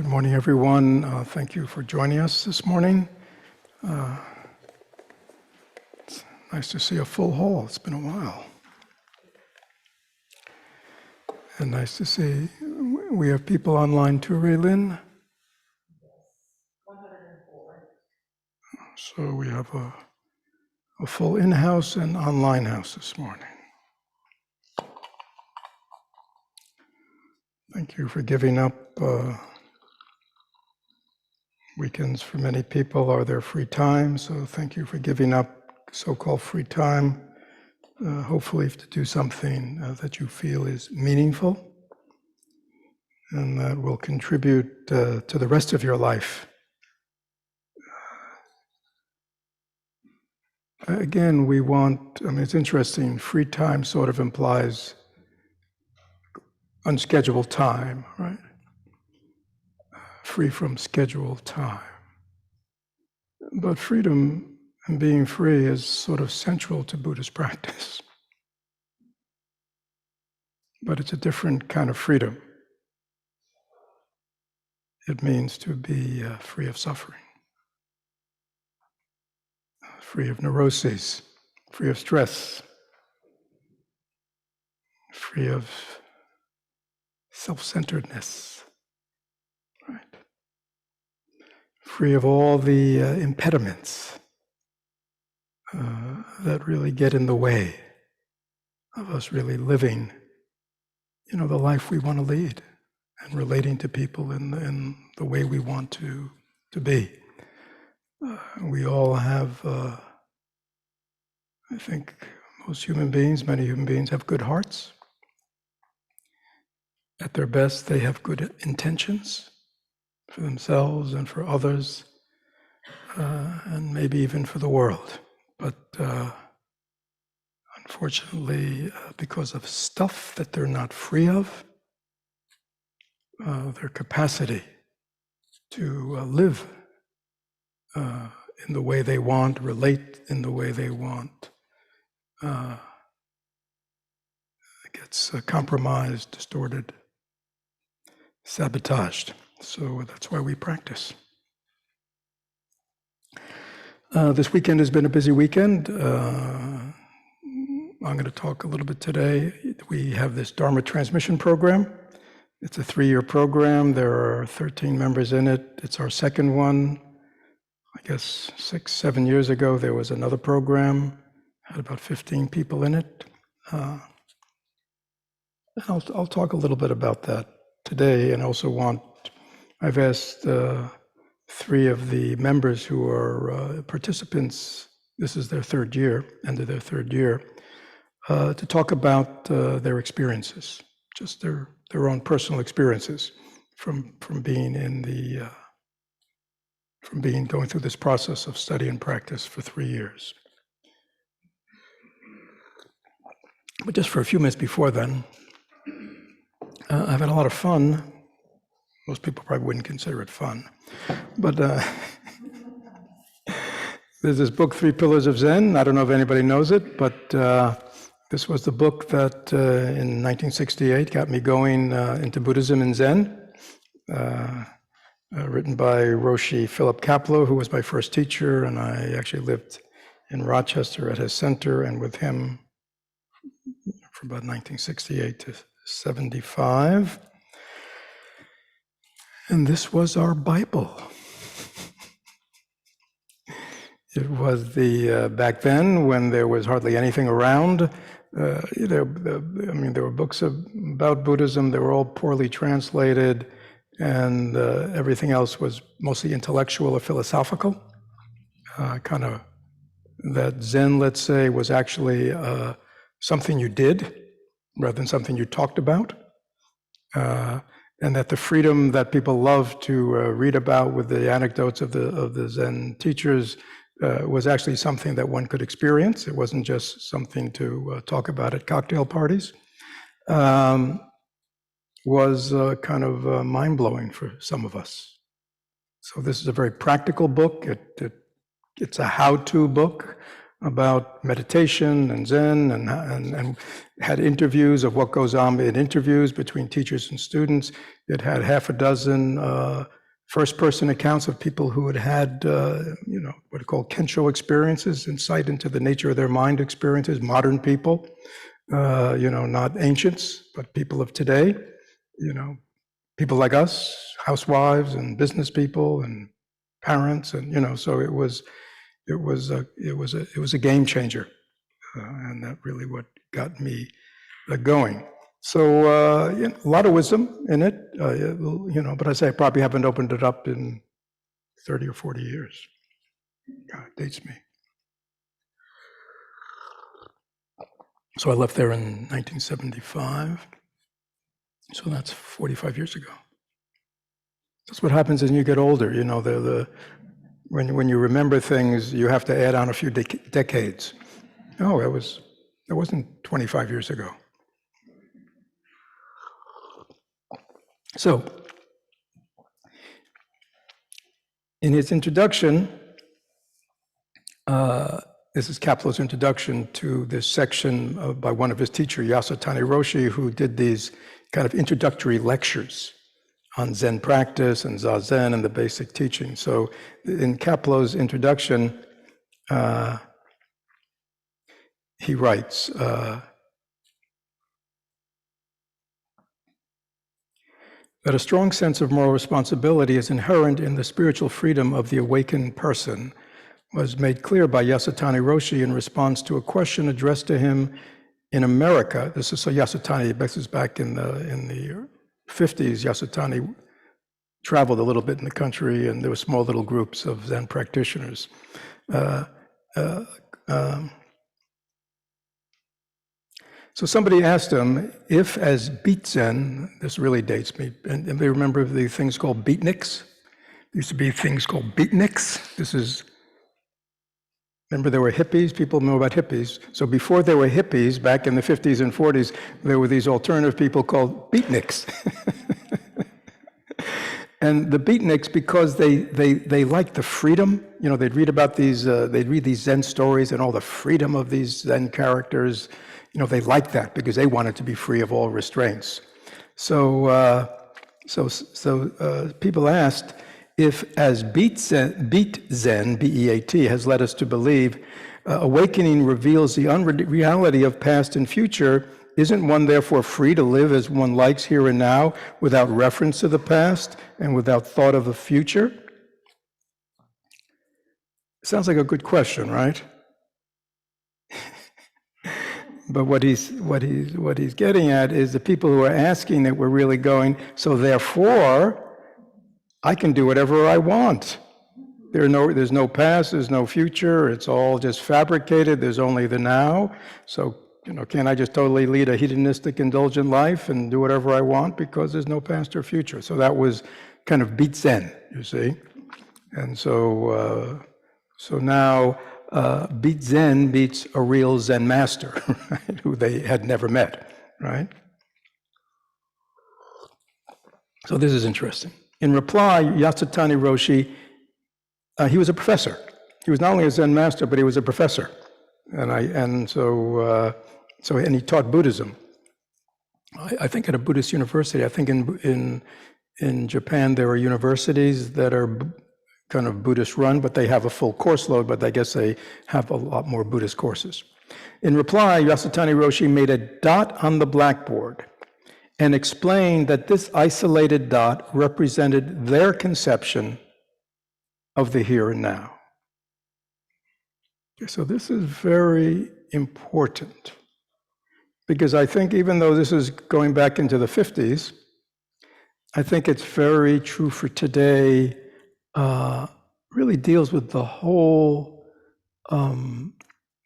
Good morning, everyone. Thank you for joining us this morning. It's nice to see a full hall. It's been a while. And nice to see we have people online too, Raylin. 104. So we have a full in-house and online house this morning. Thank you for giving up. Weekends for many people are their free time, so thank you for giving up so-called free time, hopefully to do something that you feel is meaningful and that will contribute to the rest of your life. Again, it's interesting, free time sort of implies unscheduled time, right? Free from scheduled time. But freedom and being free is sort of central to Buddhist practice. But it's a different kind of freedom. It means to be free of suffering, free of neuroses, free of stress, free of self-centeredness, right? Free of all the impediments that really get in the way of us really living, the life we want to lead and relating to people in the way we want to be. We all have, I think many human beings have good hearts. At their best, they have good intentions for themselves and for others, and maybe even for the world. But unfortunately, because of stuff that they're not free of, their capacity to live in the way they want, relate in the way they want, gets compromised, distorted, sabotaged. So that's why we practice. This weekend has been a busy weekend. I'm going to talk a little bit today. We have this Dharma Transmission Program. It's a 3-year program. There are 13 members in it. It's our second one. I guess 6-7 years ago, there was another program, had about 15 people in it. I'll talk a little bit about that today, and also I've asked 3 of the members who are participants, this is their third year, end of their third year, to talk about their experiences, just their own personal experiences from being going through this process of study and practice for 3 years. But just for a few minutes before then, I've had a lot of fun. Most people probably wouldn't consider it fun. But there's this book, 3 Pillars of Zen. I don't know if anybody knows it, but this was the book that in 1968 got me going into Buddhism and Zen. Written by Roshi Philip Kapleau, who was my first teacher, and I actually lived in Rochester at his center and with him from about 1968 to 75. And this was our Bible. It was back then when there was hardly anything around. There were books about Buddhism. They were all poorly translated, and everything else was mostly intellectual or philosophical. Kind of that Zen, let's say, was actually something you did rather than something you talked about. And that the freedom that people love to read about with the anecdotes of the Zen teachers was actually something that one could experience. It wasn't just something to talk about at cocktail parties. Was kind of mind-blowing for some of us. So this is a very practical book. It's a how-to book. about meditation and Zen, and had interviews of what goes on in interviews between teachers and students. It had half a dozen first-person accounts of people who had what are called Kensho experiences, insight into the nature of their mind experiences, modern people, not ancients, but people of today, people like us, housewives and business people and parents, and so it was a game changer, and that really what got me going. So a lot of wisdom in it, but I say I probably haven't opened it up in 30 or 40 years. God, it dates me. So I left there in 1975. So that's 45 years ago. That's what happens as you get older. When you remember things, you have to add on a few decades. Oh, it wasn't 25 years ago. So, in his introduction, this is Kapleau's introduction to this section by one of his teachers, Yasutani Roshi, who did these kind of introductory lectures on Zen practice and Zazen and the basic teaching. So in Kapleau's introduction, he writes, that a strong sense of moral responsibility is inherent in the spiritual freedom of the awakened person was made clear by Yasutani Roshi in response to a question addressed to him in America. This is so Yasutani, this is back in the 50s. Yasutani traveled a little bit in the country, and there were small little groups of Zen practitioners. So somebody asked him if, as beat Zen, this really dates me, and they remember the things called beatniks? There used to be things called beatniks. Remember there were hippies, people know about hippies. So before there were hippies, back in the 50s and 40s, there were these alternative people called beatniks. And the beatniks, because they liked the freedom, they'd read about these, they'd read these Zen stories and all the freedom of these Zen characters. They liked that because they wanted to be free of all restraints. So people asked if, as beat Zen, B-E-A-T, has led us to believe, awakening reveals the unreality of past and future, isn't one therefore free to live as one likes here and now without reference to the past and without thought of the future? Sounds like a good question, right? But what he's getting at is the people who are asking that we're really going, so therefore, I can do whatever I want. There's no past, there's no future, it's all just fabricated, there's only the now. So, can't I just totally lead a hedonistic, indulgent life and do whatever I want because there's no past or future? So that was kind of beat Zen, you see. And so now beat Zen beats a real Zen master, right, who they had never met, right? So this is interesting. In reply, Yasutani Roshi, he was a professor. He was not only a Zen master, but he was a professor. And he taught Buddhism. I think at a Buddhist university. I think in Japan there are universities that are kind of Buddhist run, but they have a full course load, but I guess they have a lot more Buddhist courses. In reply, Yasutani Roshi made a dot on the blackboard and explained that this isolated dot represented their conception of the here and now. Okay, so this is very important, because I think even though this is going back into the 50s, I think it's very true for today, really deals with the whole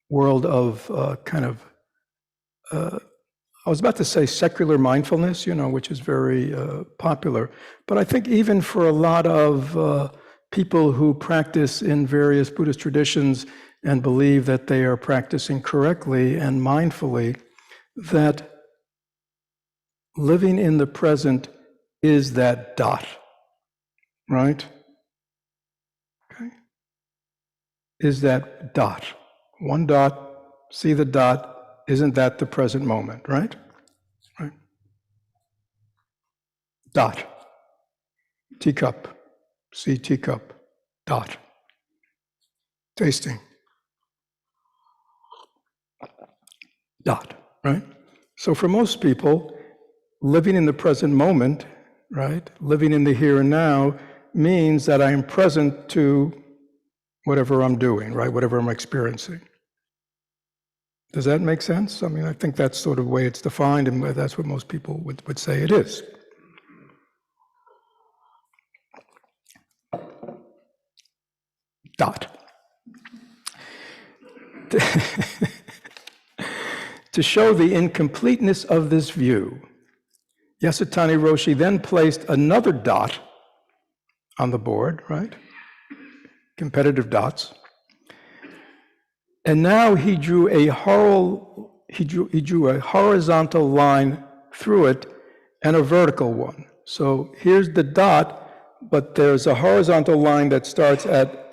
world of I was about to say secular mindfulness, which is very popular. But I think even for a lot of people who practice in various Buddhist traditions and believe that they are practicing correctly and mindfully, that living in the present is that dot, right? Okay. Is that dot. One dot, see the dot, isn't that the present moment, right? Right. Dot. Teacup, see teacup, dot. Tasting. Dot, right? So for most people, living in the present moment, right, living in the here and now, means that I am present to whatever I'm doing, right, whatever I'm experiencing. Does that make sense? I mean, I think that's sort of the way it's defined, and that's what most people would say it is. Dot. To show the incompleteness of this view, Yasutani Roshi then placed another dot on the board, right? Competitive dots. And now he drew a horizontal line through it and a vertical one. So here's the dot, but there's a horizontal line that starts at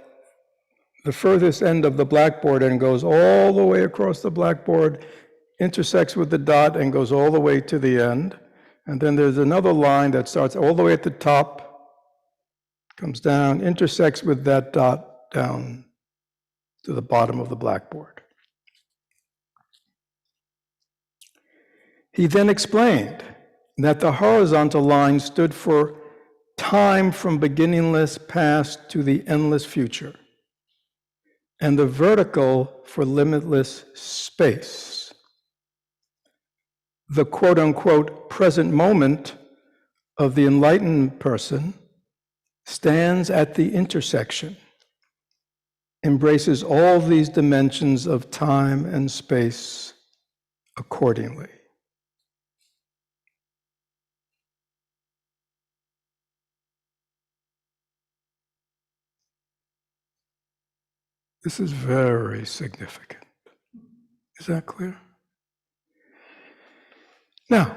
the furthest end of the blackboard and goes all the way across the blackboard, intersects with the dot and goes all the way to the end. And then there's another line that starts all the way at the top, comes down, intersects with that dot down to the bottom of the blackboard. He then explained that the horizontal line stood for time from beginningless past to the endless future, and the vertical for limitless space. The quote-unquote present moment of the enlightened person stands at the intersection, embraces all these dimensions of time and space accordingly. This is very significant. Is that clear? Now,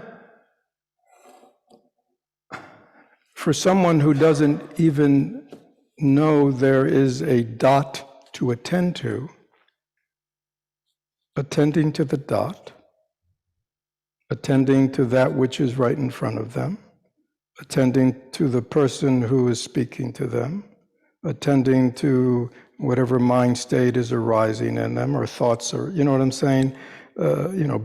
for someone who doesn't even know there is a dot to attend to, attending to the dot, attending to that which is right in front of them, attending to the person who is speaking to them, attending to whatever mind state is arising in them, or thoughts, or, you know what I'm saying?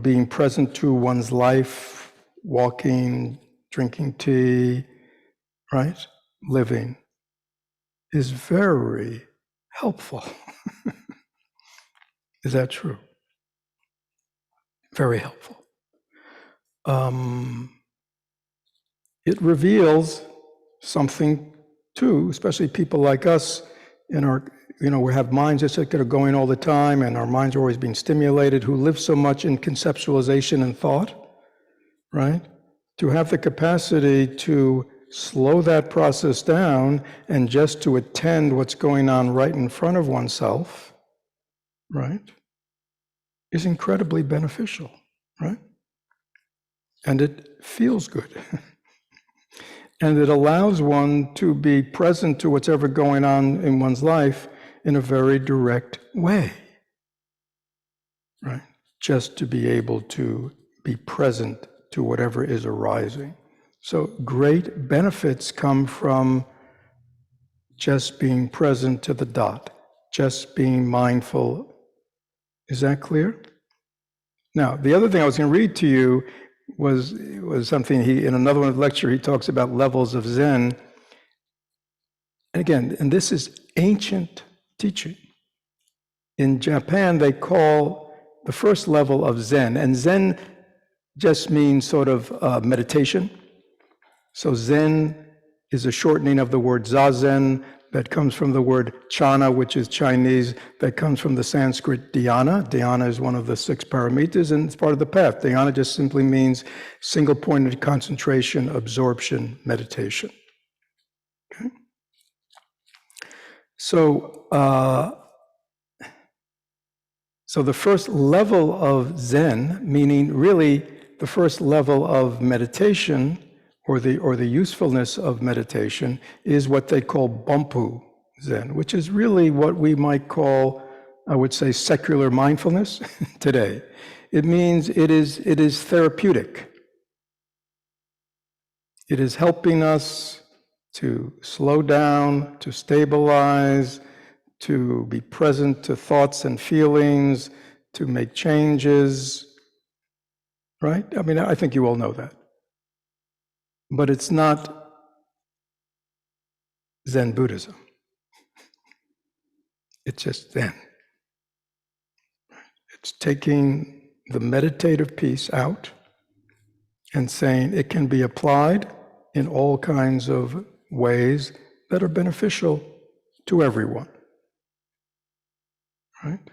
Being present to one's life, walking, drinking tea, right? Living is very helpful. Is that true? Very helpful. It reveals something too, especially people like us in our, we have minds that are going all the time, and our minds are always being stimulated, who live so much in conceptualization and thought, right? To have the capacity to slow that process down and just to attend what's going on right in front of oneself, right, is incredibly beneficial, right? And it feels good. And it allows one to be present to what's ever going on in one's life in a very direct way, right? Just to be able to be present to whatever is arising. So great benefits come from just being present to the dot, just being mindful. Is that clear? Now, the other thing I was going to read to you was something in another one of the lecture, he talks about levels of Zen. And again, and this is ancient teaching. In Japan, they call the first level of Zen, and Zen just means sort of meditation. So Zen is a shortening of the word Zazen, that comes from the word Chana, which is Chinese, that comes from the Sanskrit dhyana. Dhyana is one of the 6 paramitas, and it's part of the path. Dhyana just simply means single-pointed concentration, absorption, meditation. Okay? So the first level of Zen, meaning really the first level of meditation, or the usefulness of meditation, is what they call Bumpu Zen, which is really what we might call I would say, secular mindfulness today. It means it is therapeutic. It is helping us to slow down, to stabilize, to be present to thoughts and feelings, to make changes, right? I mean, I think you all know that. But it's not Zen Buddhism. It's just Zen. It's taking the meditative piece out and saying it can be applied in all kinds of ways that are beneficial to everyone, right?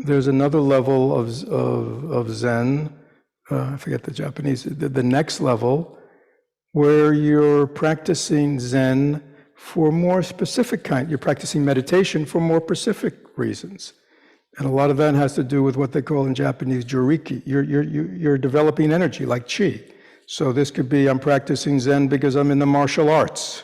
There's another level of Zen, I forget the Japanese, the next level, where you're practicing Zen for more specific you're practicing meditation for more specific reasons. And a lot of that has to do with what they call in Japanese joriki. You're developing energy, like chi. So this could be, I'm practicing Zen because I'm in the martial arts.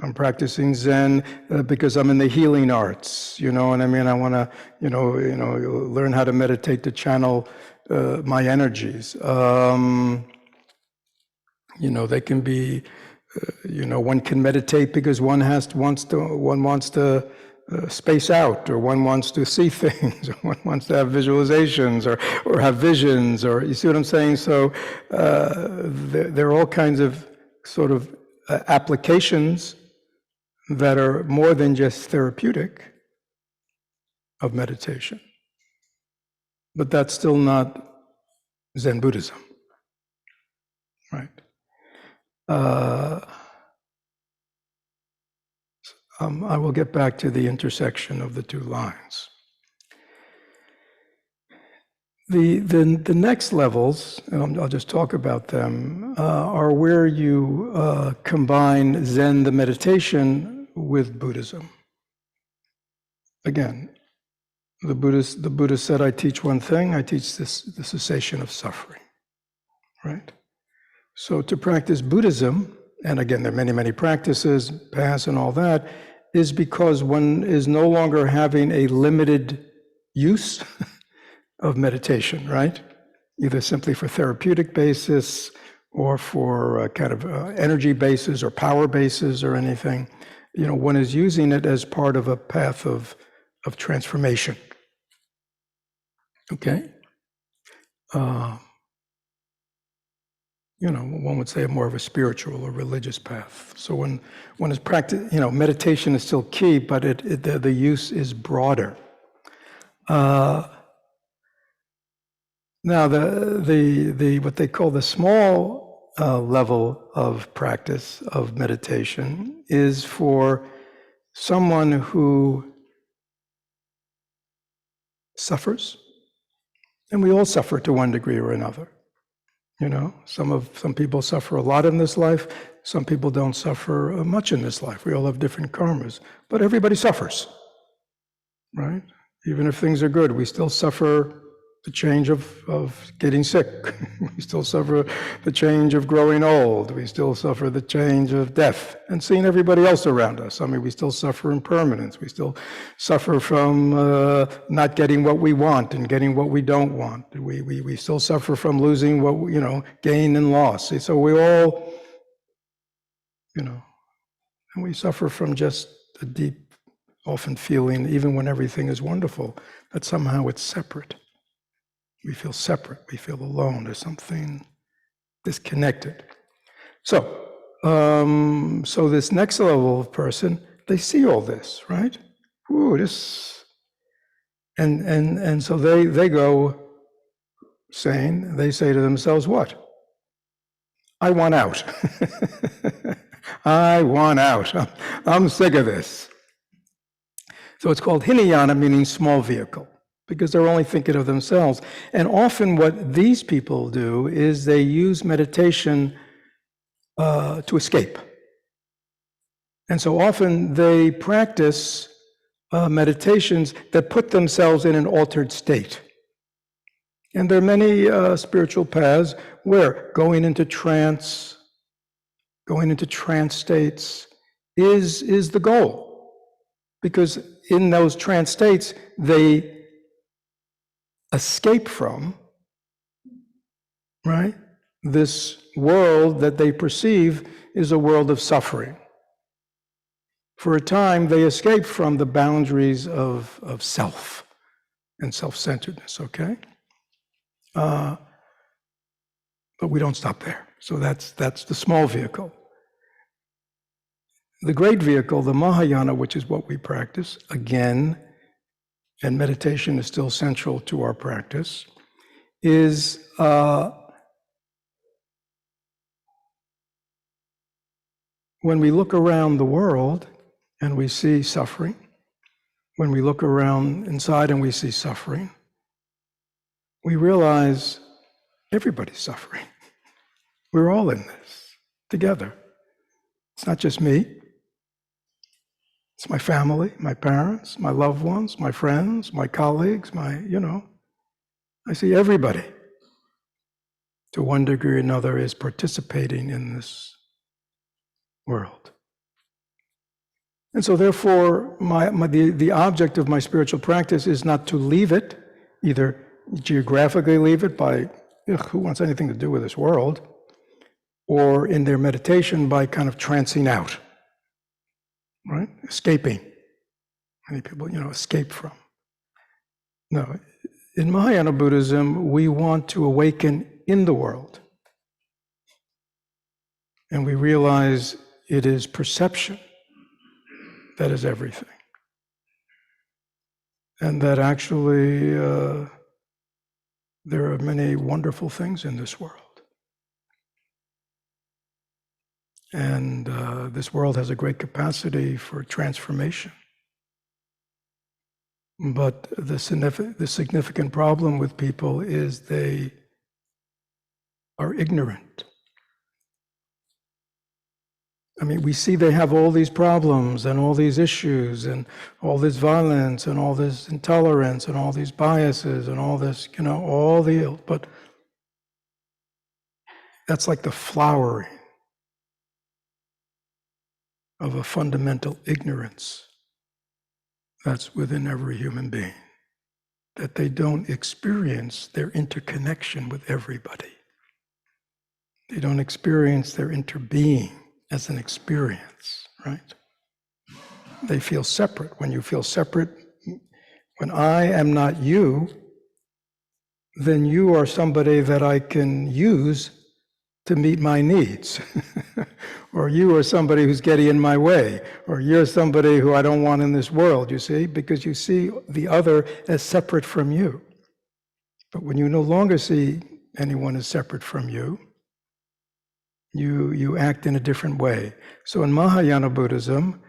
I'm practicing Zen because I'm in the healing arts. You know what I mean? I want to, learn how to meditate to channel my energies. They can be, one can meditate because one wants to space out, or one wants to see things, or one wants to have visualizations, or have visions, or you see what I'm saying? So there are all kinds of sort of applications that are more than just therapeutic of meditation. But that's still not Zen Buddhism, right? I will get back to the intersection of the two lines. The next levels, and I'll just talk about them, are where you combine Zen, the meditation, with Buddhism. Again, the Buddha said, I teach one thing, I teach the cessation of suffering, right? So to practice Buddhism, and again, there are many, many practices, paths and all that, is because one is no longer having a limited use of meditation, right? Either simply for therapeutic basis or for kind of energy basis or power basis or anything. One is using it as part of a path of transformation. Okay? One would say more of a spiritual or religious path. So when one is meditation is still key, but the use is broader. Now the what they call the small level of practice of meditation is for someone who suffers, and we all suffer to one degree or another. Some people suffer a lot in this life. Some people don't suffer much in this life. We all have different karmas, but everybody suffers, right? Even if things are good, we still suffer the change of getting sick. We still suffer the change of growing old. We still suffer the change of death and seeing everybody else around us. I mean, we still suffer impermanence. We still suffer from not getting what we want and getting what we don't want. We still suffer from losing what, gain and loss. So we all, and we suffer from just a deep, often feeling, even when everything is wonderful, that somehow it's separate. We feel separate, we feel alone, there's something disconnected. So this next level of person, they see all this, right? Ooh, this, and so they go saying, they say to themselves, what? I want out. I want out. I'm sick of this. So it's called Hinayana, meaning small vehicle, because they're only thinking of themselves. And often what these people do is they use meditation to escape. And so often they practice meditations that put themselves in an altered state. And there are many spiritual paths where going into trance states is the goal. Because in those trance states, they escape from, right? This world that they perceive is a world of suffering. For a time, they escape from the boundaries of self and self-centeredness, okay? But we don't stop there. So that's the small vehicle. The great vehicle, the Mahayana, which is what we practice, again, and meditation is still central to our practice, is when we look around the world and we see suffering, when we look around inside and we see suffering, we realize everybody's suffering. We're all in this together. It's not just me. It's my family, my parents, my loved ones, my friends, my colleagues, I see everybody to one degree or another is participating in this world. And so therefore, the object of my spiritual practice is not to leave it, either geographically leave it by, who wants anything to do with this world, or in their meditation by kind of trancing out, right? Escaping. Many people, escape from. No, in Mahayana Buddhism, we want to awaken in the world. And we realize it is perception that is everything. And that actually there are many wonderful things in this world. And this world has a great capacity for transformation. But the significant problem with people is they are ignorant. I mean, we see they have all these problems and all these issues and all this violence and all this intolerance and all these biases and all this, but that's like the flowering of a fundamental ignorance that's within every human being, that they don't experience their interconnection with everybody. They don't experience their interbeing as an experience, right? They feel separate. When you feel separate, when I am not you, then you are somebody that I can use to meet my needs. Or you are somebody who's getting in my way. Or you're somebody who I don't want in this world, you see? Because you see the other as separate from you. But when you no longer see anyone as separate from you, you act in a different way. So in Mahayana Buddhism,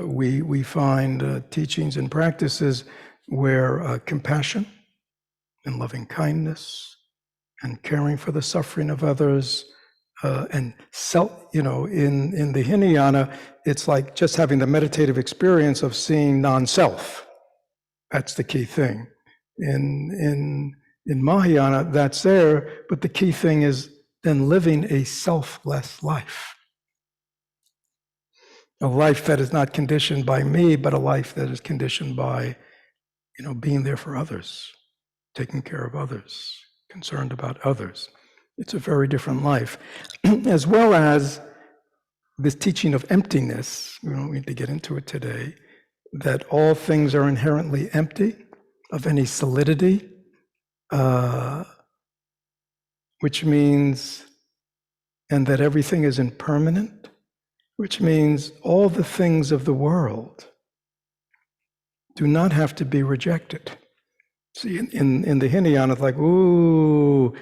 we find teachings and practices where compassion and loving kindness and caring for the suffering of others and self, in the Hinayana, it's like just having the meditative experience of seeing non-self. That's the key thing. In Mahayana, that's there, but the key thing is then living a selfless life. A life that is not conditioned by me, but a life that is conditioned by, being there for others, taking care of others, concerned about others. It's a very different life. As well as this teaching of emptiness, we don't need to get into it today, that all things are inherently empty of any solidity, which means, and that everything is impermanent, which means all the things of the world do not have to be rejected. See, in the Hinayana, it's like, ooh,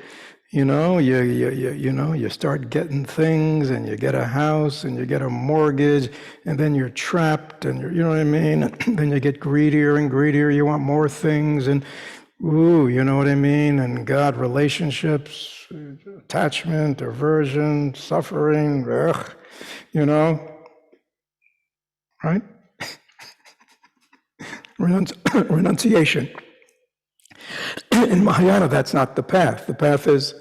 you start getting things, and you get a house, and you get a mortgage, and then you're trapped, and you know what I mean? And then you get greedier and greedier. You want more things, and ooh, you know what I mean? And God, relationships, attachment, aversion, suffering, right? Renunciation. In Mahayana, that's not the path. The path is,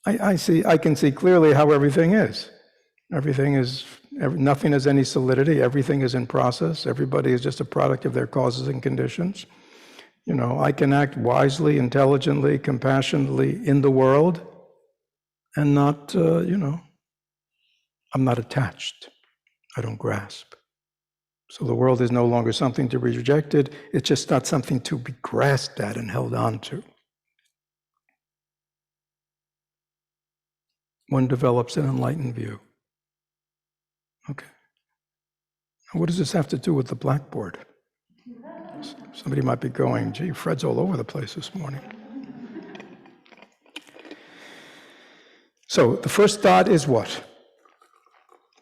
I can see clearly how everything is. Nothing has any solidity. Everything is in process. Everybody is just a product of their causes and conditions. I can act wisely, intelligently, compassionately in the world and not, I'm not attached. I don't grasp. So the world is no longer something to be rejected. It's just not something to be grasped at and held on to. One develops an enlightened view. Okay. What does this have to do with the blackboard? Somebody might be going, gee, Fred's all over the place this morning. So the first dot is what?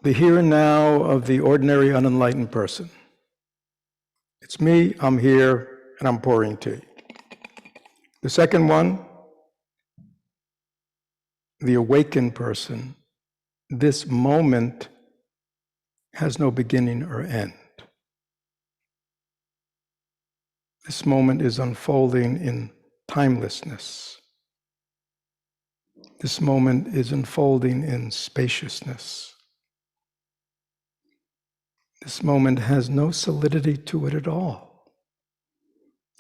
The here and now of the ordinary unenlightened person. It's me, I'm here, and I'm pouring tea. The second one, the awakened person. This moment has no beginning or end. This moment is unfolding in timelessness. This moment is unfolding in spaciousness. This moment has no solidity to it at all.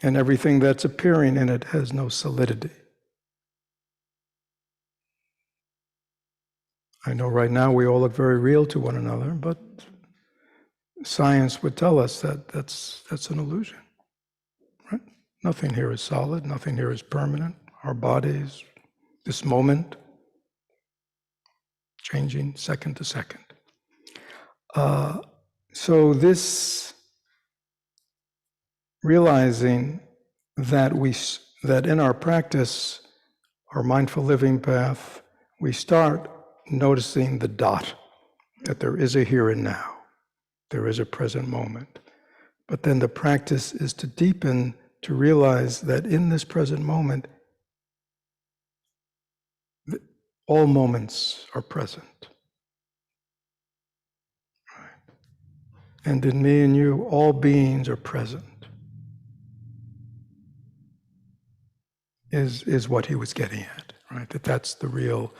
And everything that's appearing in it has no solidity. I know right now we all look very real to one another, but science would tell us that that's an illusion, right? Nothing here is solid, nothing here is permanent. Our bodies, this moment, changing second to second. So this realizing that in our practice, our mindful living path, we start noticing the dot, that there is a here and now, there is a present moment. But then the practice is to deepen, to realize that in this present moment, all moments are present. Right. And in me and you, all beings are present, is what he was getting at, right? That's the real,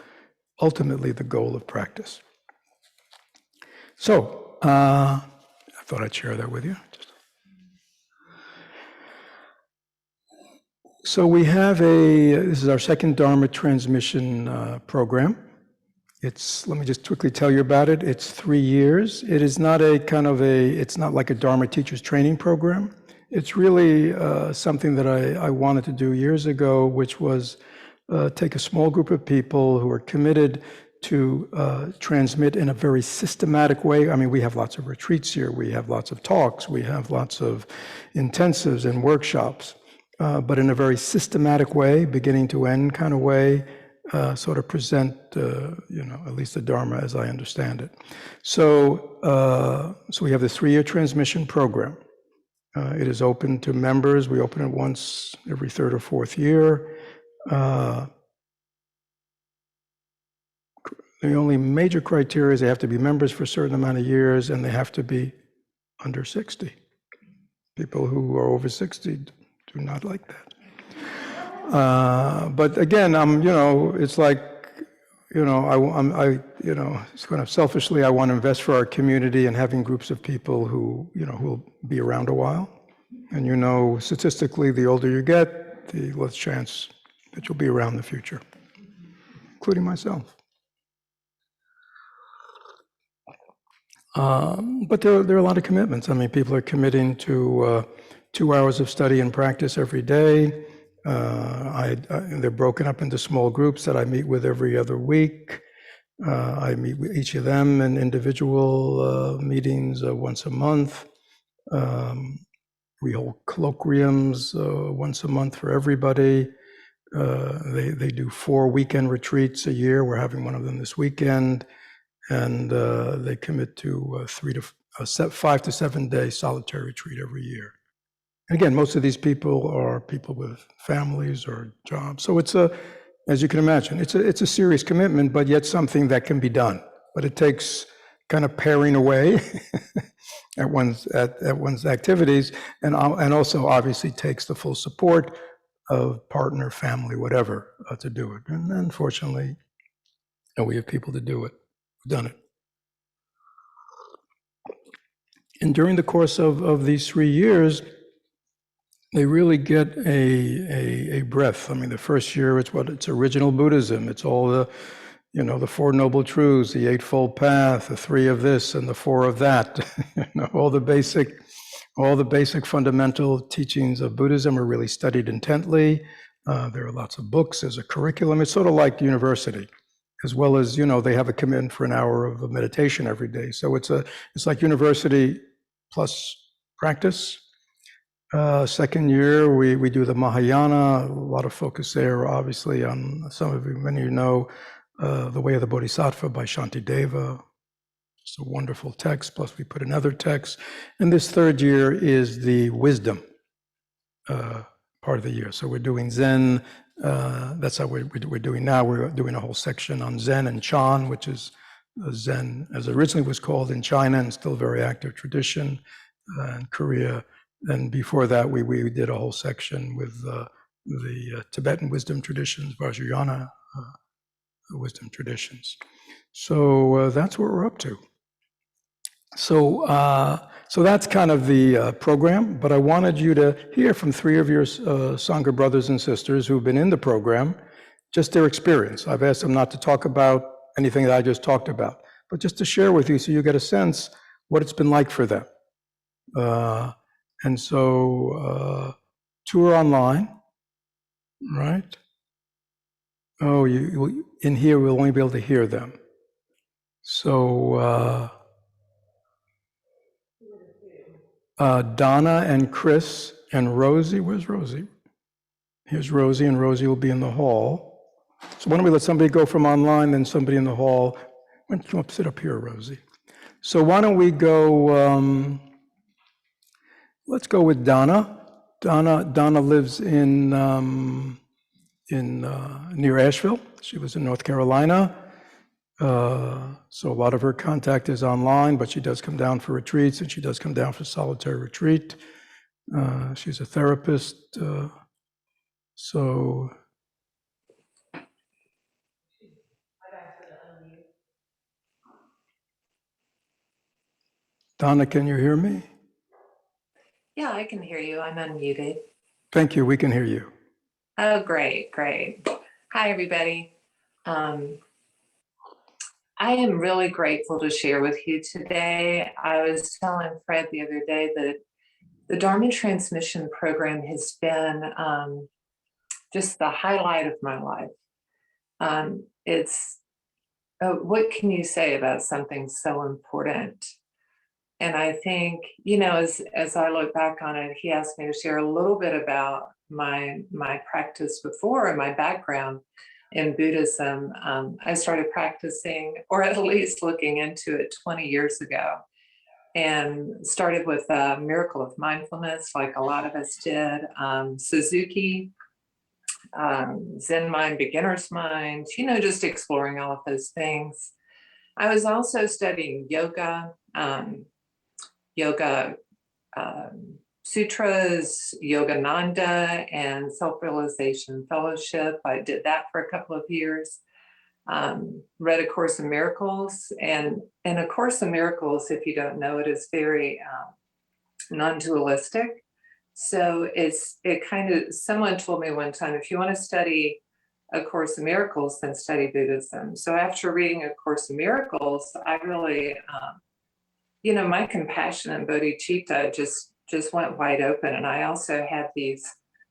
ultimately the goal of practice. So, I thought I'd share that with you. So we have this is our second Dharma Transmission program. Let me just quickly tell you about it. It's 3 years. It is not it's not like a Dharma teacher's training program. It's really something that I wanted to do years ago, which was take a small group of people who are committed to transmit in a very systematic way. I mean, we have lots of retreats here, we have lots of talks, we have lots of intensives and workshops, but in a very systematic way, beginning to end kind of way, sort of present, at least the Dharma as I understand it. So we have this 3-year transmission program. It is open to members. We open it once every 3rd or 4th year. The only major criteria is they have to be members for a certain amount of years, and they have to be under 60. People who are over 60 do not like that. But again, it's like, it's kind of selfishly, I want to invest for our community and having groups of people who will be around a while. And statistically, the older you get, the less chance that you'll be around in the future, including myself. But there are a lot of commitments. I mean, people are committing to 2 hours of study and practice every day. They're broken up into small groups that I meet with every other week. I meet with each of them in individual meetings once a month. We hold colloquiums once a month for everybody. They do 4 weekend retreats a year. We're having one of them this weekend. And they commit to 5 to 7 day solitary retreat every year. And again, most of these people are people with families or jobs. So as you can imagine, it's a serious commitment, but yet something that can be done. But it takes kind of paring away at one's activities, and also obviously takes the full support of partner, family, whatever, to do it. And unfortunately, we have people to do it. We've done it. And during the course of these 3 years, they really get a breath. I mean, the first year, it's original Buddhism. It's all the Four Noble Truths, the Eightfold Path, the three of this and the four of that. All the basic fundamental teachings of Buddhism are really studied intently. There are lots of books. There's a curriculum. It's sort of like university, as well as they have a commitment for an hour of meditation every day. So it's like university plus practice. Second year, we do the Mahayana, a lot of focus there, obviously, on many of you know, The Way of the Bodhisattva by Shantideva. It's a wonderful text, plus we put another text. And this third year is the wisdom part of the year. So we're doing Zen, that's how we're doing now. We're doing a whole section on Zen and Chan, which is Zen, as it originally was called in China, and still a very active tradition in Korea. And before that, we did a whole section with the Tibetan wisdom traditions, Vajrayana wisdom traditions. So that's what we're up to. So that's kind of the program. But I wanted you to hear from 3 of your Sangha brothers and sisters who've been in the program, just their experience. I've asked them not to talk about anything that I just talked about, but just to share with you so you get a sense what it's been like for them. And so, 2 are online, right? Oh, in here we'll only be able to hear them. So, Donna and Chris and Rosie. Where's Rosie? Here's Rosie, and Rosie will be in the hall. So why don't we let somebody go from online, then somebody in the hall. Why don't you come up, sit up here, Rosie? So why don't we go? Let's go with Donna. Donna lives in near Asheville. She was in North Carolina. So a lot of her contact is online, but she does come down for retreats, and she does come down for solitary retreat. She's a therapist. So Donna, can you hear me? Yeah, I can hear you. I'm unmuted. Thank you. We can hear you. Oh, great. Hi, everybody. I am really grateful to share with you today. I was telling Fred the other day that the Dharma Transmission Program has been just the highlight of my life. What can you say about something so important? And I think, as I look back on it, he asked me to share a little bit about my practice before and my background in Buddhism. I started practicing, or at least looking into it 20 years ago, and started with Miracle of Mindfulness, like a lot of us did, Suzuki, Zen Mind, Beginner's Mind, just exploring all of those things. I was also studying yoga, yoga sutras, Yogananda, and Self-Realization Fellowship. I did that for a couple of years. Read A Course in Miracles, and A Course in Miracles, if you don't know it, is very non-dualistic. So someone told me one time, if you want to study A Course in Miracles, then study Buddhism. So after reading A Course in Miracles, I really, my compassion and bodhicitta just went wide open. And I also had these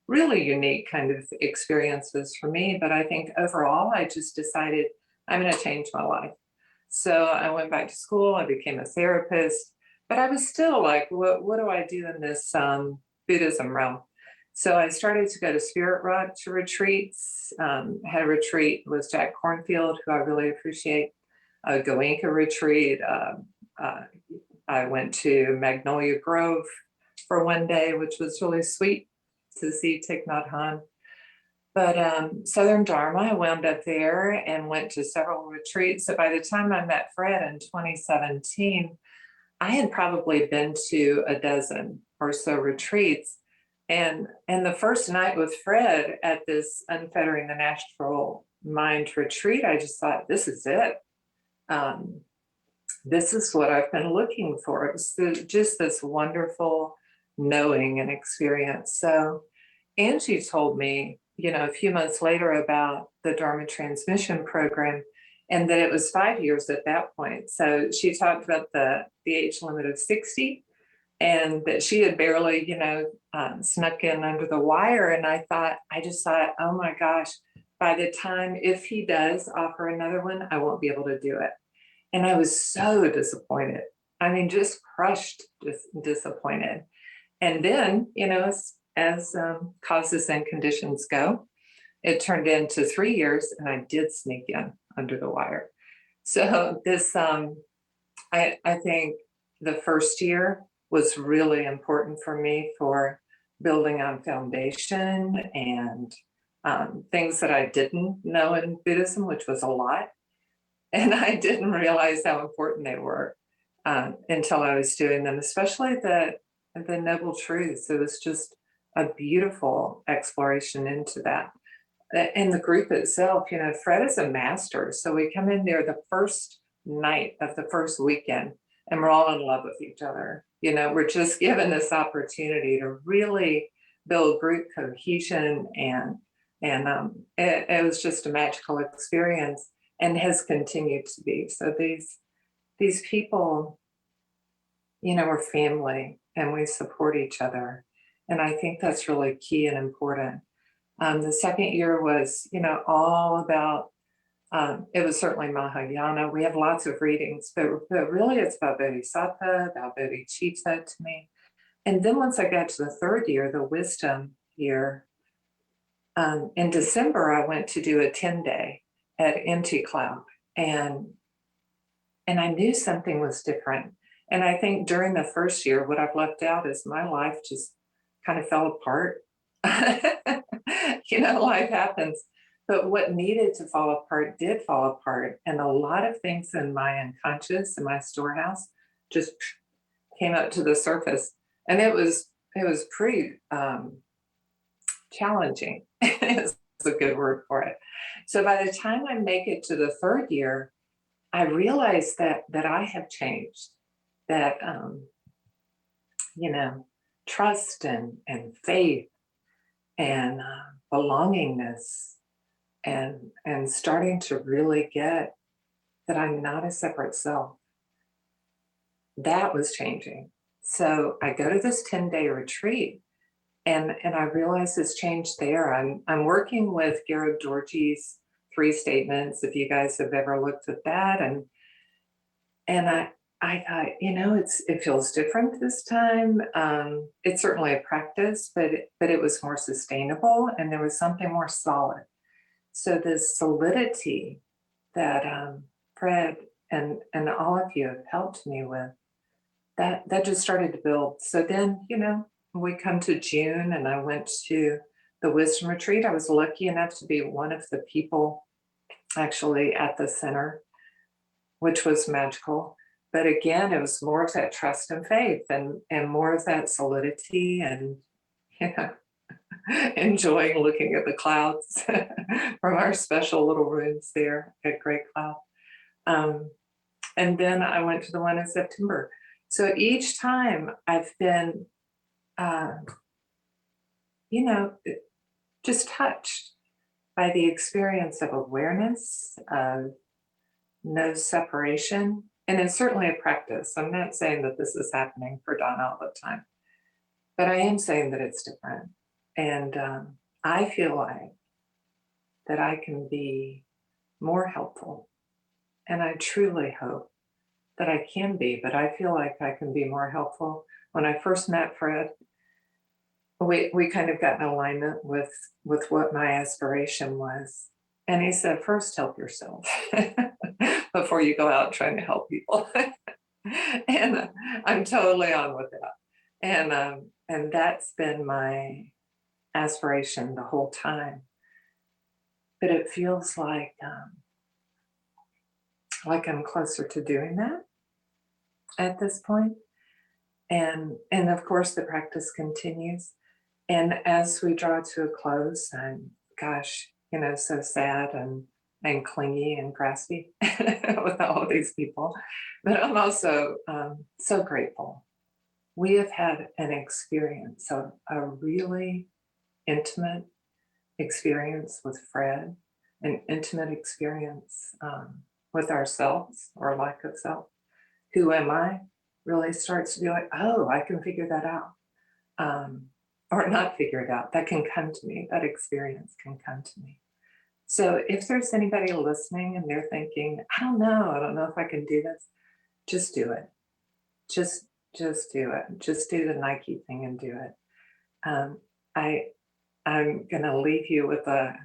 really unique kind of experiences for me. But I think overall, I just decided I'm going to change my life. So I went back to school. I became a therapist. But I was still like, what do I do in this Buddhism realm? So I started to go to Spirit Rock to retreats. Had a retreat with Jack Cornfield, who I really appreciate. A Goenka retreat. I went to Magnolia Grove for one day, which was really sweet to see Thich Nhat Hanh. But Southern Dharma, I wound up there and went to several retreats. So by the time I met Fred in 2017, I had probably been to a dozen or so retreats. And the first night with Fred at this Unfettering the Natural Mind retreat, I just thought, this is it. this is what I've been looking for. It was just this wonderful knowing and experience. So Angie told me, a few months later about the Dharma Transmission Program, and that it was 5 years at that point. So she talked about the age limit of 60, and that she had barely, snuck in under the wire. And I just thought, oh my gosh, by the time, if he does offer another one, I won't be able to do it. And I was so disappointed. I mean, just crushed, just disappointed. And then, as causes and conditions go, it turned into 3 years, and I did sneak in under the wire. So this, I think the first year was really important for me for building on foundation and things that I didn't know in Buddhism, which was a lot. And I didn't realize how important they were until I was doing them, especially the noble truths. It was just a beautiful exploration into that. And the group itself, Fred is a master. So we come in there the first night of the first weekend, and we're all in love with each other. We're just given this opportunity to really build group cohesion, and it was just a magical experience, and has continued to be. So these people, we're family, and we support each other, and I think that's really key and important. The second year was, all about. It was certainly Mahayana. We have lots of readings, but really it's about Bodhisattva, about bodhicitta to me. And then once I got to the third year, the wisdom year, in December, I went to do a 10-day at Empty Cloud. And I knew something was different. And I think during the first year, what I've left out is my life just kind of fell apart. Life happens. But what needed to fall apart did fall apart. And a lot of things in my unconscious, in my storehouse, just came up to the surface. And it was pretty challenging, is a good word for it. So by the time I make it to the third year, I realized that I have changed, that, trust and faith and belongingness, and starting to really get that I'm not a separate self. That was changing. So I go to this 10-day retreat, and I realize this change there. I'm working with Garib Dorji's 3 statements, if you guys have ever looked at that. And I thought, it feels different this time. It's certainly a practice, but it was more sustainable, and there was something more solid. So this solidity that Fred and all of you have helped me with, that just started to build. So then, we come to June, and I went to the wisdom retreat. I was lucky enough to be one of the people actually at the center, which was magical. But again, it was more of that trust and faith, and more of that solidity, and enjoying looking at the clouds from our special little rooms there at Great Cloud. And then I went to the one in September. So each time I've been, just touched by the experience of awareness, of no separation. And it's certainly a practice. I'm not saying that this is happening for Donna all the time, but I am saying that it's different. And I feel like that I can be more helpful. And I truly hope that I can be, but I feel like I can be more helpful. When I first met Fred, we kind of got in alignment with what my aspiration was. And he said, first help yourself before you go out trying to help people. And I'm totally on with that. And that's been my aspiration the whole time. But it feels like I'm closer to doing that at this point. And of course the practice continues. And as we draw to a close, I'm so sad and and clingy and graspy with all of these people. But I'm also so grateful. We have had an experience, a really intimate experience with Fred, an intimate experience with ourselves or lack of self. Who am I? Really starts to be like, oh, I can figure that out. Or not figure it out. That can come to me. That experience can come to me. So if there's anybody listening and they're thinking, I don't know if I can do this, just do it. Just do it. Just do the Nike thing and do it. I'm gonna leave you with a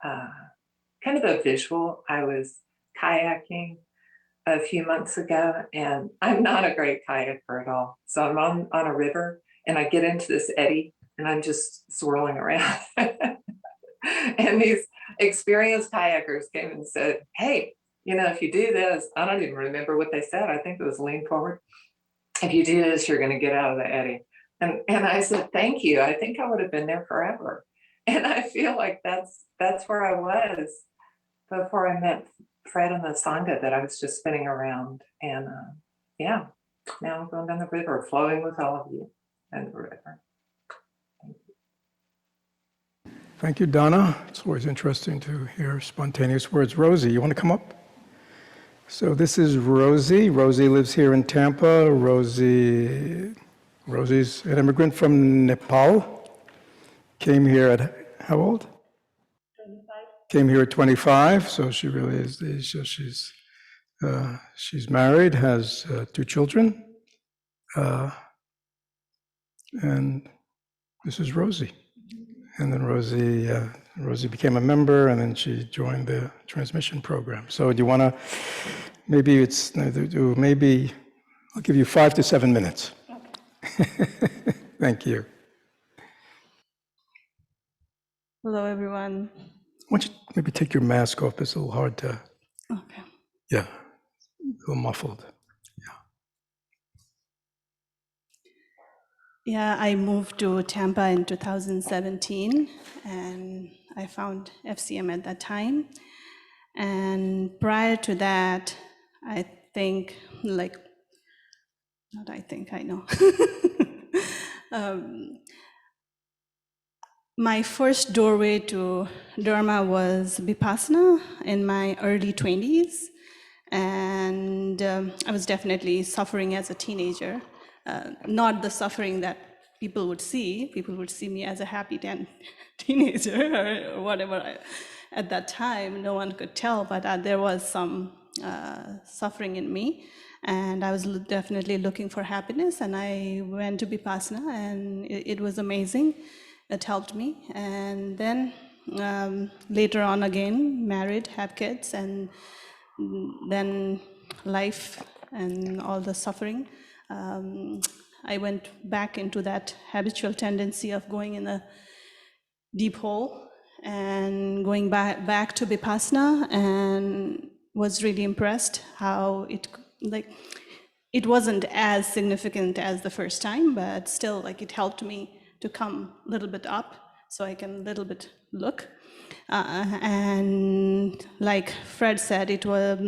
kind of a visual. I was kayaking a few months ago, and I'm not a great kayaker at all. So I'm on a river, and I get into this eddy, and I'm just swirling around. And these experienced kayakers came and said, hey, if you do this, I don't even remember what they said. I think it was lean forward. If you do this, you're going to get out of the eddy. And I said, thank you. I think I would have been there forever. And I feel like that's where I was before I met Fred and the Sangha that I was just spinning around. And yeah, now I'm going down the river, flowing with all of you and the river. Thank you, Donna. It's always interesting to hear spontaneous words. Rosie, you want to come up? So this is Rosie. Rosie lives here in Tampa. Rosie's an immigrant from Nepal. Came here at how old? 25. Came here at 25. So she really is. She's married, has 2 children, and this is Rosie. And then Rosie became a member, and then she joined the transmission program. So do you want to, maybe I'll give you 5 to 7 minutes. Okay. Thank you. Hello, everyone. Why don't you maybe take your mask off? It's a little hard to, Okay. yeah, a little muffled. Yeah, I moved to Tampa in 2017, and I found FCM at that time. And prior to that, I know. My first doorway to Dharma was Vipassana in my early 20s. And I was definitely suffering as a teenager. Not the suffering that people would see. People would see me as a happy teenager or whatever. At that time, no one could tell, but there was some suffering in me. And I was definitely looking for happiness. And I went to Vipassana, and it was amazing. It helped me. And then later on again, married, have kids, and then life and all the suffering. I went back into that habitual tendency of going in a deep hole and going back to Vipassana, and was really impressed how it wasn't as significant as the first time, but still it helped me to come a little bit up so I can a little bit look. And like Fred said, it was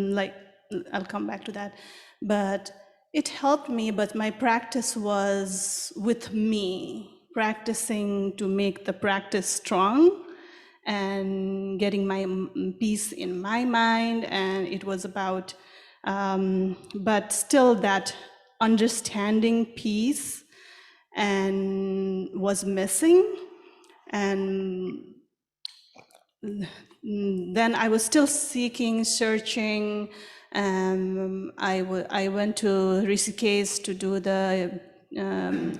I'll come back to that, but it helped me, but my practice was with me, practicing to make the practice strong and getting my peace in my mind. And it was about, but still that understanding piece and was missing. And then I was still seeking, searching. I went to Rishikesh to do the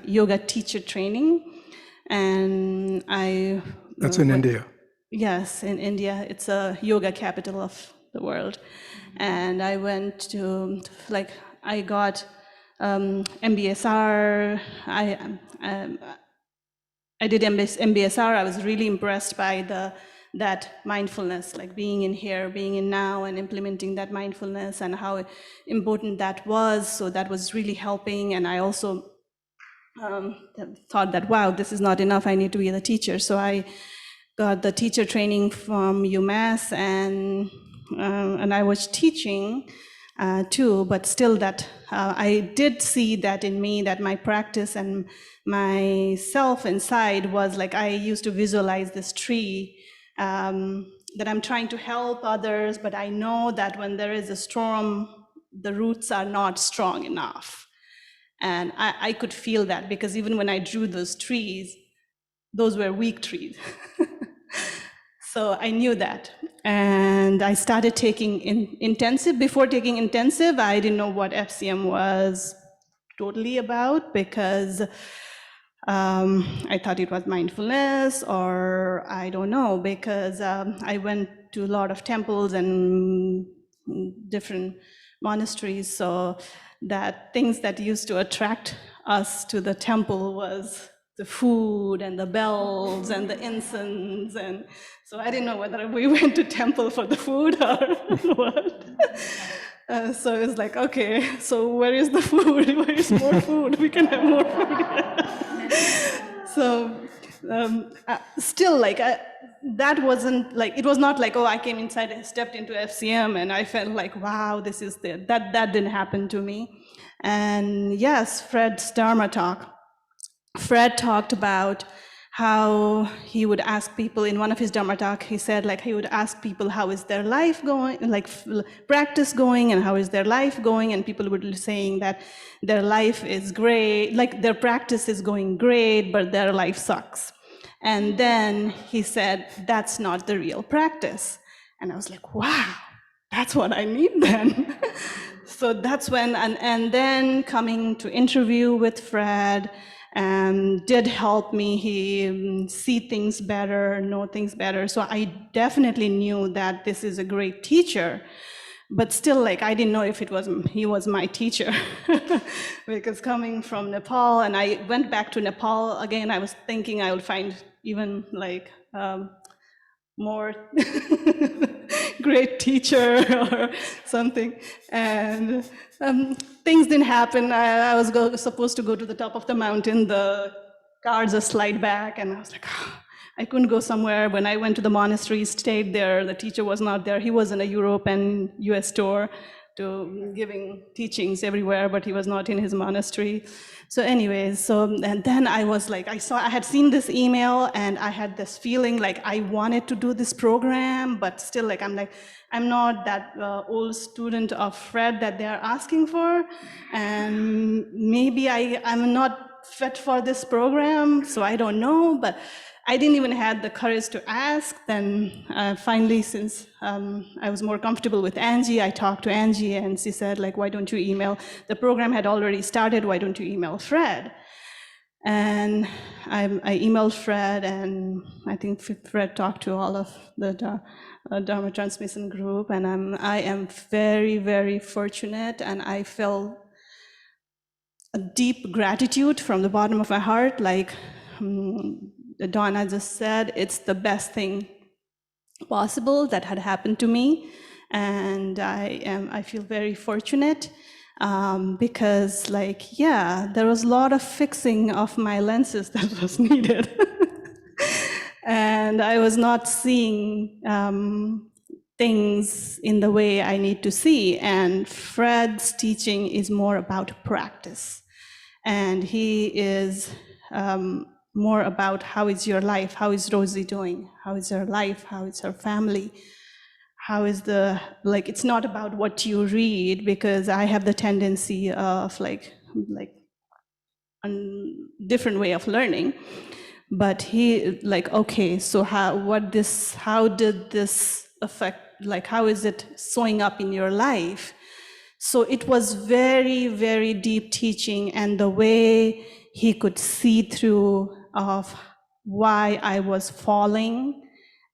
yoga teacher training, and That's in India. Yes, in India. It's a yoga capital of the world. And I went to, I got MBSR. I did MBSR. I was really impressed by that mindfulness, being in here, being in now, and implementing that mindfulness, and how important that was. So that was really helping. And I also thought that, wow, this is not enough. I need to be the teacher. So I got the teacher training from UMass, and and I was teaching too, but still that I did see that in me, that my practice and myself inside was like, I used to visualize this tree that I'm trying to help others, but I know that when there is a storm, the roots are not strong enough. And I could feel that, because even when I drew those trees, those were weak trees. So I knew that. And I started taking intensive. Before taking intensive, I didn't know what FCM was totally about, because I thought it was mindfulness, or I don't know, because I went to a lot of temples and different monasteries, so that things that used to attract us to the temple was the food and the bells and the incense, and so I didn't know whether we went to temple for the food or what. So it was like, okay, so where is the food? Where is more food? We can have more food. So still, like, that wasn't like, it was not like, oh, I came inside and stepped into FCM and I felt like, wow, this is the, that didn't happen to me. And yes, Fred's Dharma talk. Fred talked about how he would ask people in one of his Dharma talk, he said, like, he would ask people, how is their life going, like practice going, and how is their life going? And people would be saying that their life is great, like their practice is going great, but their life sucks. And then he said, that's not the real practice. And I was like, wow, that's what I need then. So that's when, and then coming to interview with Fred, did help me. He see things better, know things better. So I definitely knew that this is a great teacher, but still, like, I didn't know if it was, he was my teacher. Because coming from Nepal, and I went back to Nepal again, I was thinking I would find even like more great teacher or something, and things didn't happen. I was supposed to go to the top of the mountain, the cars just slide back, and I was like, oh, I couldn't go somewhere. When I went to the monastery, stayed there, the teacher was not there. He was in a Europe and US tour to giving teachings everywhere, but he was not in his monastery. So anyways, so, and then I was like, I had seen this email and I had this feeling like I wanted to do this program, but still, like, I'm not that old student of Fred that they're asking for, and maybe I'm not fit for this program, so I don't know, but I didn't even have the courage to ask. Then finally, since I was more comfortable with Angie, I talked to Angie, and she said, like, why don't you email? The program had already started, why don't you email Fred? And I emailed Fred, and I think Fred talked to all of the Dharma Transmission Group, and I am very, very fortunate, and I feel a deep gratitude from the bottom of my heart, like, Donna just said, it's the best thing possible that had happened to me, and I feel very fortunate because, like, yeah, there was a lot of fixing of my lenses that was needed, and I was not seeing things in the way I need to see. And Fred's teaching is more about practice, and he is more about how is your life, how is Rosie doing, how is her life, how is her family, how is the, like, it's not about what you read, because I have the tendency of like a different way of learning. But he, like, okay, so how did this affect, like, how is it showing up in your life? So it was very, very deep teaching, and the way he could see through of why I was falling.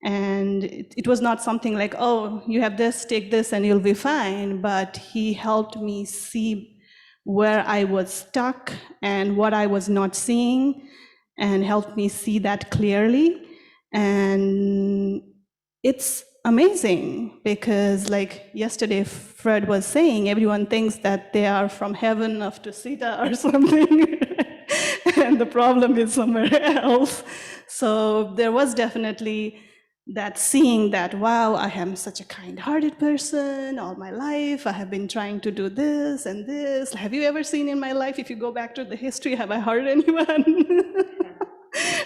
And it was not something like, oh, you have this, take this, and you'll be fine. But he helped me see where I was stuck and what I was not seeing, and helped me see that clearly. And it's amazing, because, like, yesterday Fred was saying, everyone thinks that they are from heaven up to Sita or something, and the problem is somewhere else. So there was definitely that seeing that, wow, I am such a kind-hearted person all my life. I have been trying to do this and this. Have you ever seen in my life, if you go back to the history, have I hurt anyone?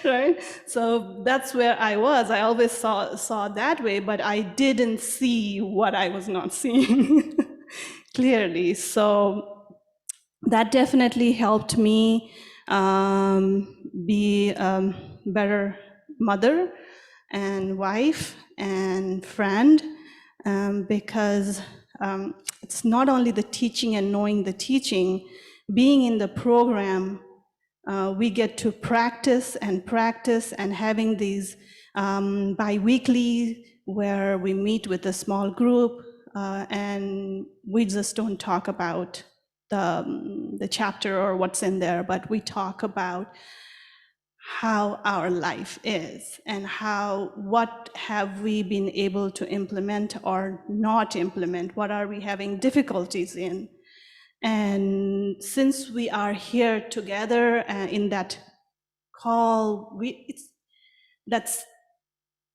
Right? So that's where I was. I always saw that way, but I didn't see what I was not seeing clearly. So that definitely helped me be a better mother and wife and friend, because it's not only the teaching and knowing the teaching, being in the program, we get to practice and having these bi-weekly where we meet with a small group, and we just don't talk about the chapter or what's in there, but we talk about how our life is and what have we been able to implement or not implement, what are we having difficulties in. And since we are here together in that call,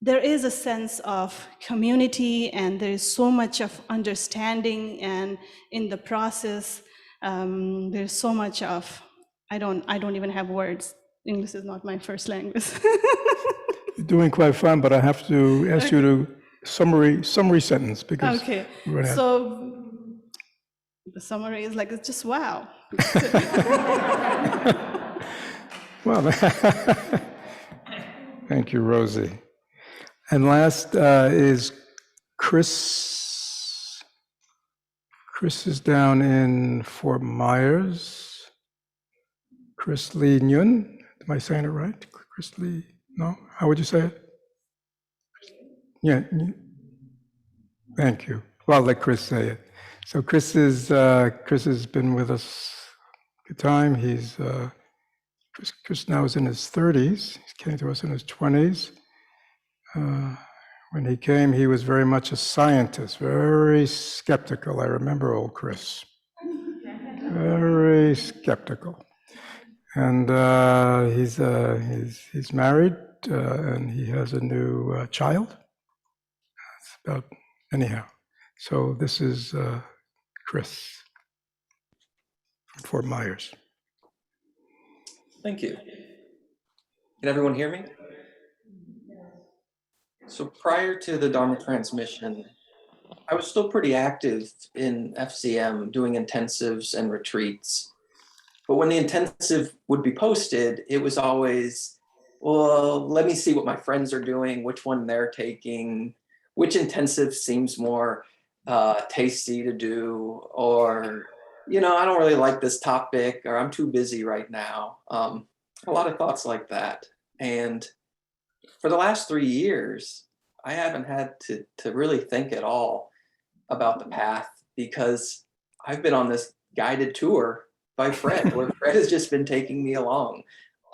there is a sense of community, and there is so much of understanding, and in the process, there's so much of, I don't even have words. English is not my first language. You're doing quite fine, but I have to ask you to summary sentence because Okay, we're gonna have. so the summary is like, it's just wow. Well, thank you, Rosie. And last is Chris. Chris is down in Fort Myers. Chris Lee Nyun. Am I saying it right? Chris Lee? No? How would you say it? Yeah. Thank you. Well, I'll let Chris say it. So Chris has been with us a good time. Chris now is in his 30s. He came to us in his 20s. When he came, he was very much a scientist, very skeptical. I remember old Chris. Very skeptical. And he's married, and he has a new child. That's about anyhow. So this is Chris from Fort Myers. Thank you. Can everyone hear me? So prior to the Dharma Transmission, I was still pretty active in FCM, doing intensives and retreats. But when the intensive would be posted, it was always, well, let me see what my friends are doing, which one they're taking, which intensive seems more tasty to do, or, I don't really like this topic, or I'm too busy right now. A lot of thoughts like that. And for the last 3 years, I haven't had to really think at all about the path, because I've been on this guided tour by Fred, where Fred has just been taking me along.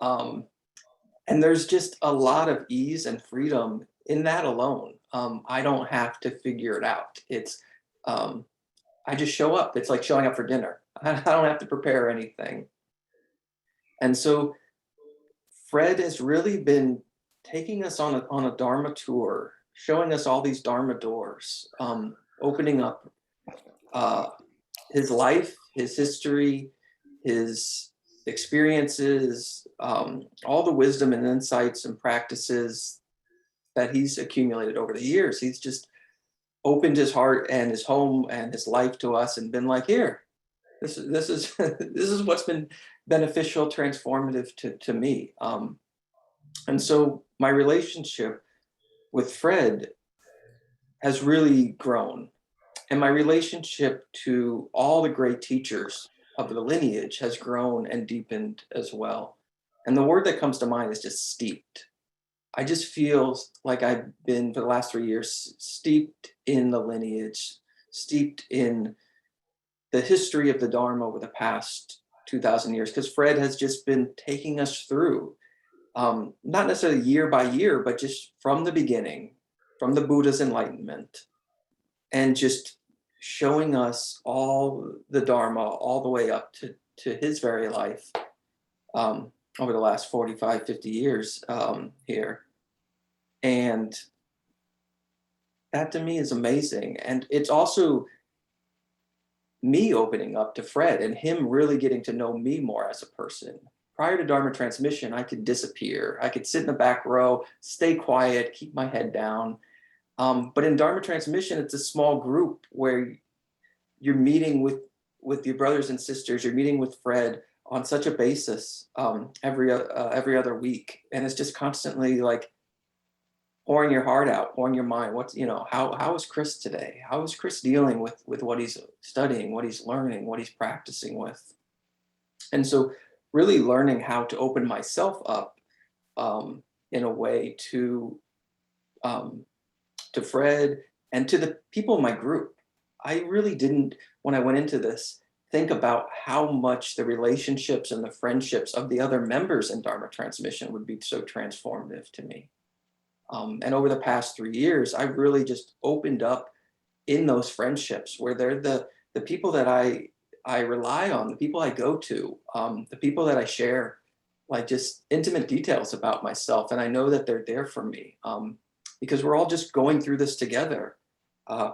And there's just a lot of ease and freedom in that alone. I don't have to figure it out. It's, I just show up. It's like showing up for dinner. I don't have to prepare anything. And so Fred has really been taking us on a Dharma tour, showing us all these Dharma doors, opening up his life, his history, his experiences, all the wisdom and insights and practices that he's accumulated over the years. He's just opened his heart and his home and his life to us and been like, here, this is this is what's been beneficial, transformative to me. And so my relationship with Fred has really grown. And my relationship to all the great teachers of the lineage has grown and deepened as well. And the word that comes to mind is just steeped. I just feel like I've been, for the last 3 years, steeped in the lineage, steeped in the history of the Dharma over the past 2,000 years, because Fred has just been taking us through, not necessarily year by year, but just from the beginning, from the Buddha's enlightenment, and just showing us all the Dharma all the way up to his very life over the last 45, 50 years here. And that to me is amazing. And it's also me opening up to Fred and him really getting to know me more as a person. Prior to Dharma Transmission, I could disappear. I could sit in the back row, stay quiet, keep my head down. But in Dharma Transmission, it's a small group where you're meeting with your brothers and sisters. You're meeting with Fred on such a basis every other week, and it's just constantly like pouring your heart out, pouring your mind. What's, how is Chris today? How is Chris dealing with what he's studying, what he's learning, what he's practicing with? And so really learning how to open myself up in a way to Fred and to the people in my group. I really didn't, when I went into this, think about how much the relationships and the friendships of the other members in Dharma Transmission would be so transformative to me. And over the past 3 years, I've really just opened up in those friendships where they're the people that I rely on, the people I go to, the people that I share, like just intimate details about myself. And I know that they're there for me because we're all just going through this together,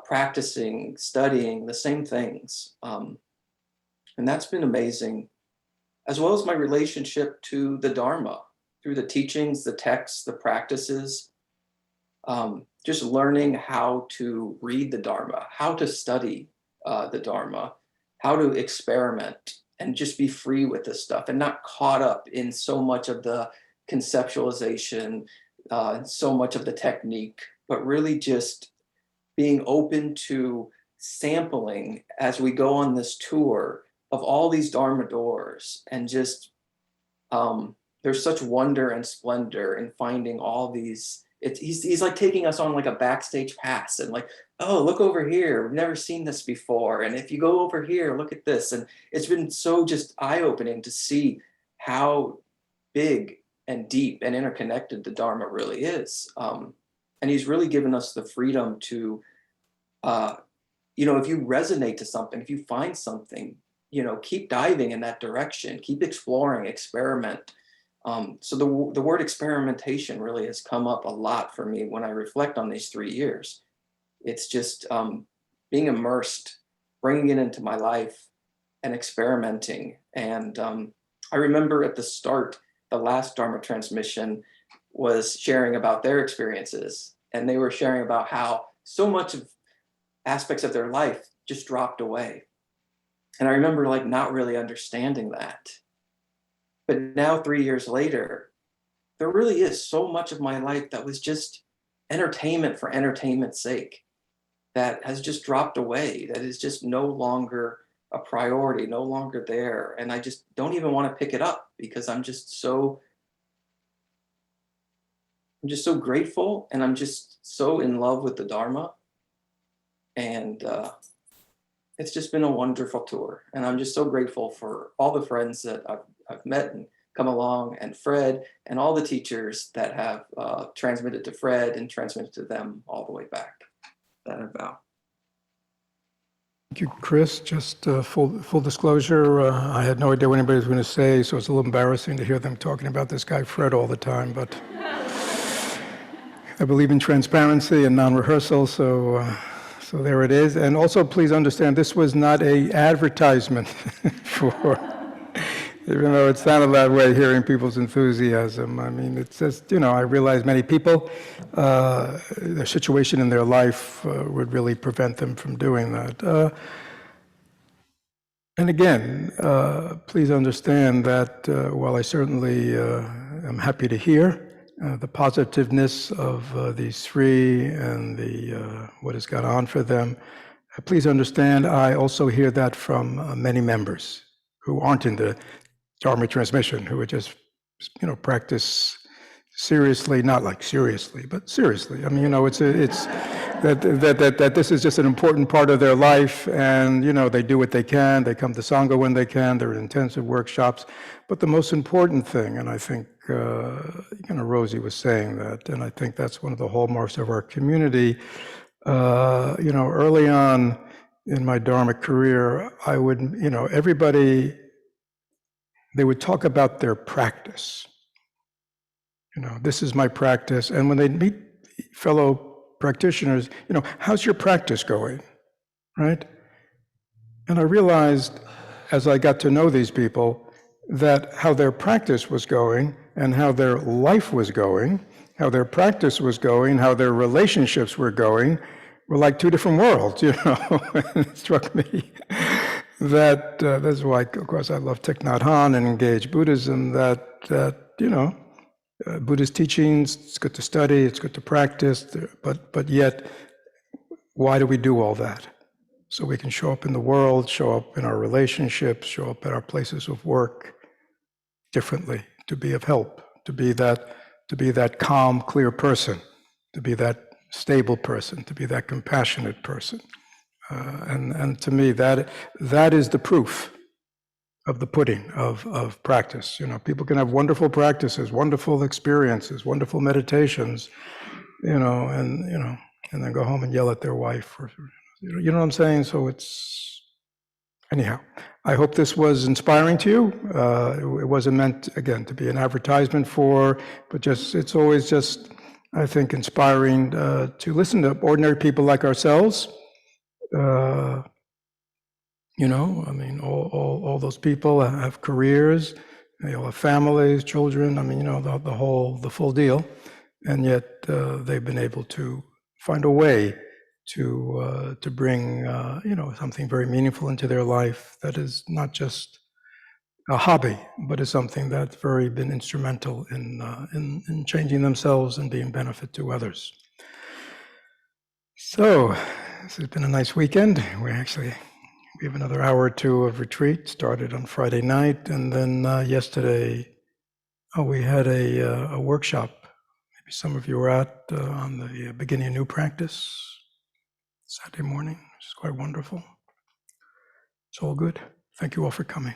practicing, studying the same things. And that's been amazing, as well as my relationship to the Dharma through the teachings, the texts, the practices. Just learning how to read the Dharma, how to study the Dharma, how to experiment and just be free with this stuff and not caught up in so much of the conceptualization, so much of the technique, but really just being open to sampling as we go on this tour of all these Dharma doors. And just there's such wonder and splendor in finding all these. He's like taking us on like a backstage pass and like, oh, look over here. We've never seen this before. And if you go over here, look at this. And it's been so just eye-opening to see how big and deep and interconnected the Dharma really is. And he's really given us the freedom to, if you resonate to something, if you find something, keep diving in that direction, keep exploring, experiment. So the word experimentation really has come up a lot for me when I reflect on these 3 years. It's just being immersed, bringing it into my life and experimenting. And I remember at the start, the last Dharma Transmission was sharing about their experiences. And they were sharing about how so much of aspects of their life just dropped away. And I remember like not really understanding that. But now 3 years later, there really is so much of my life that was just entertainment for entertainment's sake, that has just dropped away, that is just no longer a priority, no longer there. And I just don't even want to pick it up because I'm just so grateful, and I'm just so in love with the Dharma. And it's just been a wonderful tour. And I'm just so grateful for all the friends that I've met and come along, and Fred, and all the teachers that have transmitted to Fred and transmitted to them all the way back. That about. Thank you, Chris. Just full disclosure, I had no idea what anybody was going to say, so it's a little embarrassing to hear them talking about this guy Fred all the time, but I believe in transparency and non-rehearsal, so there it is. And also, please understand, this was not an advertisement for, even though it sounded that way, hearing people's enthusiasm. I mean, it's just, I realize many people, their situation in their life would really prevent them from doing that. And again, please understand that while I certainly am happy to hear the positiveness of these three and what has gone on for them, please understand I also hear that from many members who aren't in the Dharma Transmission, who would just, practice seriously, not like seriously, but seriously. I mean, it's that this is just an important part of their life, and they do what they can. They come to Sangha when they can. They're in intensive workshops. But the most important thing, and I think Rosie was saying that, and I think that's one of the hallmarks of our community. Early on in my Dharma career, I would, everybody, they would talk about their practice. This is my practice. And when they meet fellow practitioners, how's your practice going, right? And I realized as I got to know these people that how their practice was going and how their life was going, how their practice was going, how their relationships were going, were like two different worlds, And it struck me that that's why, of course, I love Thich Nhat Hanh and engaged Buddhism. That Buddhist teachings, it's good to study, it's good to practice, but yet, why do we do all that? So we can show up in the world, show up in our relationships, show up at our places of work differently, to be of help, to be that calm, clear person, to be that stable person, to be that compassionate person. And to me, that is the proof of the pudding of practice. People can have wonderful practices, wonderful experiences, wonderful meditations, and then go home and yell at their wife, or you know what I'm saying? So anyhow. I hope this was inspiring to you. It wasn't meant, again, to be an advertisement for, but it's always just, I think, inspiring to listen to ordinary people like ourselves. All those people have careers, they all have families, children. The full deal, and yet they've been able to find a way to bring something very meaningful into their life that is not just a hobby, but is something that's been instrumental in changing themselves and being benefit to others. So this has been a nice weekend. We have another hour or two of retreat. Started on Friday night, and then yesterday, we had a workshop. Maybe some of you were at on the beginning a new practice Saturday morning, which is quite wonderful. It's all good. Thank you all for coming.